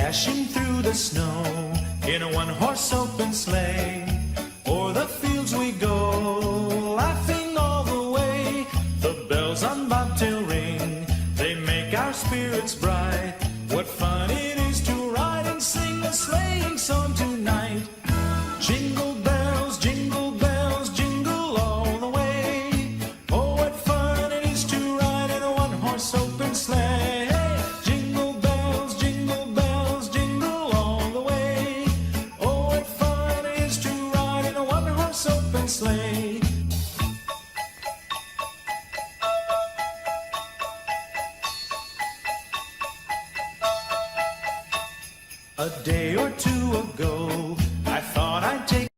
dashing through the snow in a one-horse open sleigh. O'er the fields we go, laughing all the way. The bells on bobtail ring, they make our spirits bright. What fun it is to ride and sing a sleighing song tonight. Jingle bells, jingle all the way. Oh, what fun it is to ride in a one-horse open sleigh. Jingle bells, jingle all the way. Oh, what fun it is to ride in a one-horse open sleigh. A day or two ago,